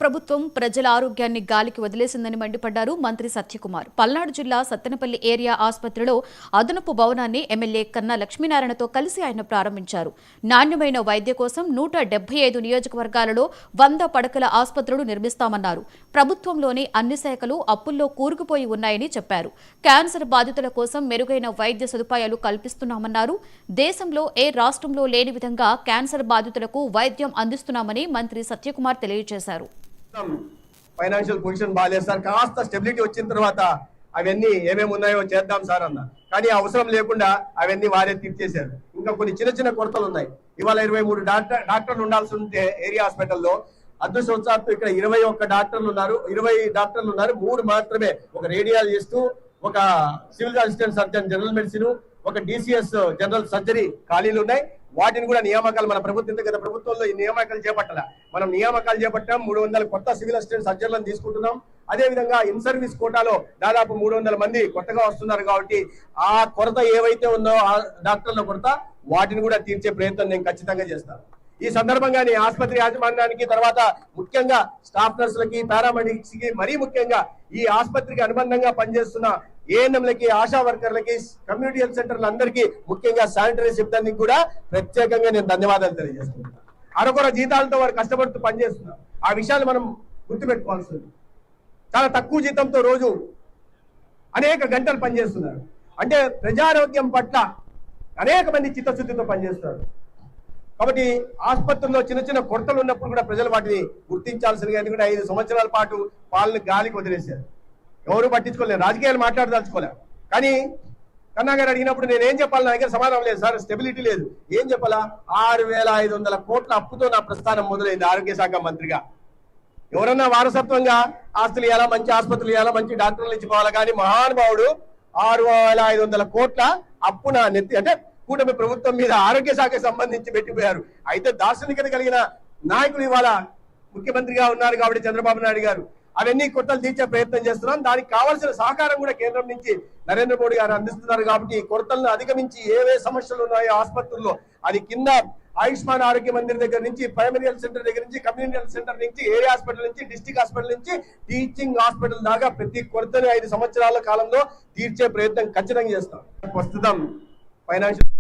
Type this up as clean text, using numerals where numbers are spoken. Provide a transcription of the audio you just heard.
ప్రభుత్వం ప్రజల ఆరోగ్యాన్ని గాలికి వదిలేసిందని మండిపడ్డారు మంత్రి సత్యకుమార్. పల్నాడు జిల్లా సత్తెనపల్లి ఏరియా ఆసుపత్రిలో అదనపు భవనాన్ని ఎమ్మెల్యే కన్నా లక్ష్మీనారాయణతో కలిసి ఆయన ప్రారంభించారు. నాణ్యమైన వైద్య కోసం 175 నియోజకవర్గాలలో 100 పడకల ఆసుపత్రులు నిర్మిస్తామన్నారు. ప్రభుత్వంలోని అన్ని శాఖలు అప్పుల్లో కూరుకుపోయి ఉన్నాయని చెప్పారు. క్యాన్సర్ బాధితుల కోసం మెరుగైన వైద్య సదుపాయాలు కల్పిస్తున్నామన్నారు. దేశంలో ఏ రాష్ట్రంలో లేని విధంగా క్యాన్సర్ బాధితులకు వైద్యం అందిస్తున్నామని మంత్రి సత్యకుమార్ తెలియజేశారు. ఫైనాన్షియల్ పొజిషన్ బాగాలేదు సార్, కాస్త స్టెబిలిటీ వచ్చిన తర్వాత అవన్నీ ఏమేమి ఉన్నాయో చేద్దాం సార్ అన్న. కానీ అవసరం లేకుండా అవన్నీ వారే తీర్చేశారు. ఇంకా కొన్ని చిన్న చిన్న కొరతలు ఉన్నాయి. ఇవాళ 23 డాక్టర్లు ఉండాల్సి ఉంటే ఏరియా హాస్పిటల్లో అదృష్టవశాత్తు ఇక్కడ 21 డాక్టర్లు ఉన్నారు. 20 డాక్టర్లు ఉన్నారు. 3 మాత్రమే, ఒక రేడియాలజిస్టు, ఒక civil assistant surgeon general medicine, ఒక DCS జనరల్ సర్జరీ ఖాళీలు ఉన్నాయి. వాటిని కూడా నియామకాలు మన ప్రభుత్వం గత ప్రభుత్వంలో ఈ నియామకాలు చేపట్టాల. మనం నియామకాలు చేపట్టాం. 300 కొత్త సివిల్ అసిస్టెంట్ సర్జన్లను తీసుకుంటున్నాం. అదే విధంగా ఇన్ సర్వీస్ కోటాలో దాదాపు 300 మంది కొత్తగా వస్తున్నారు. కాబట్టి ఆ కొరత ఏవైతే ఉందో ఆ డాక్టర్ల కొరత, వాటిని కూడా తీర్చే ప్రయత్నం నేను ఖచ్చితంగా చేస్తాను. ఈ సందర్భంగా నేను ఆసుపత్రి యాజమాన్యానికి, తర్వాత ముఖ్యంగా స్టాఫ్ నర్సులకి, పారామెడిక్స్ కి, మరీ ముఖ్యంగా ఈ ఆసుపత్రికి అనుబంధంగా పనిచేస్తున్న ఏఎన్ఎంలకి, ఆశా వర్కర్లకి, కమ్యూనిటీ హెల్త్ సెంటర్లు అందరికీ, ముఖ్యంగా శానిటరీ సిబ్బందికి కూడా ప్రత్యేకంగా నేను ధన్యవాదాలు తెలియజేస్తున్నాను. అరకొర జీతాలతో వారు కష్టపడుతూ పనిచేస్తున్నారు. ఆ విషయాలు మనం గుర్తుపెట్టుకోవాల్సి ఉంది. చాలా తక్కువ జీతంతో రోజు అనేక గంటలు పనిచేస్తున్నారు. అంటే ప్రజారోగ్యం పట్ల అనేక మంది చిత్తశుద్ధితో పనిచేస్తున్నారు. కాబట్టి ఆసుపత్రుల్లో చిన్న చిన్న కొరతలు ఉన్నప్పుడు కూడా ప్రజలు వాటిని గుర్తించాల్సిందిగా. ఎందుకంటే 5 సంవత్సరాల పాటు పాలన గాలికి వదిలేశారు. ఎవరు పట్టించుకోలేదు, రాజకీయాలు మాట్లాడదలుచుకోలే. కానీ కన్నా గారు అడిగినప్పుడు నేను ఏం చెప్పాలి, నా దగ్గర సమాధానం లేదు సార్, స్టెబిలిటీ లేదు. ఏం చెప్పాలా? 6500 కోట్ల అప్పుతో నా ప్రస్థానం మొదలైంది ఆరోగ్య శాఖ మంత్రిగా. ఎవరన్నా వారసత్వంగా ఆస్తులు ఇవ్వాలా, మంచి ఆసుపత్రులు ఇవ్వాలా, మంచి డాక్టర్లు ఇచ్చిపోవాలా. కానీ మహానుభావుడు 6500 కోట్ల అప్పు నా నెత్తి, అంటే కూటమి ప్రభుత్వం మీద ఆరోగ్య శాఖకు సంబంధించి పెట్టిపోయారు. అయితే దార్శనికత కలిగిన నాయకులు ఇవాళ ముఖ్యమంత్రిగా ఉన్నారు కాబట్టి చంద్రబాబు నాయుడు గారు అవన్నీ కొత్తలు తీర్చే ప్రయత్నం చేస్తున్నాం. దానికి కావాల్సిన సహకారం కూడా కేంద్రం నుంచి నరేంద్ర మోడీ గారు అందిస్తున్నారు. కాబట్టి ఈ కొరతలను అధిగమించి ఏవే సమస్యలు ఉన్నాయో ఆసుపత్రుల్లో, అది కింద ఆయుష్మాన్ ఆరోగ్య మందిర్ దగ్గర నుంచి, ప్రైమరీ హెల్త్ సెంటర్ దగ్గర నుంచి, కమ్యూనిటీ హెల్త్ సెంటర్ నుంచి, ఏరియా హాస్పిటల్ నుంచి, డిస్ట్రిక్ట్ హాస్పిటల్ నుంచి, టీచింగ్ హాస్పిటల్ దాకా ప్రతి కొరతని 5 సంవత్సరాల కాలంలో తీర్చే ప్రయత్నం ఖచ్చితంగా చేస్తాం. ప్రస్తుతం ఫైనాన్షియల్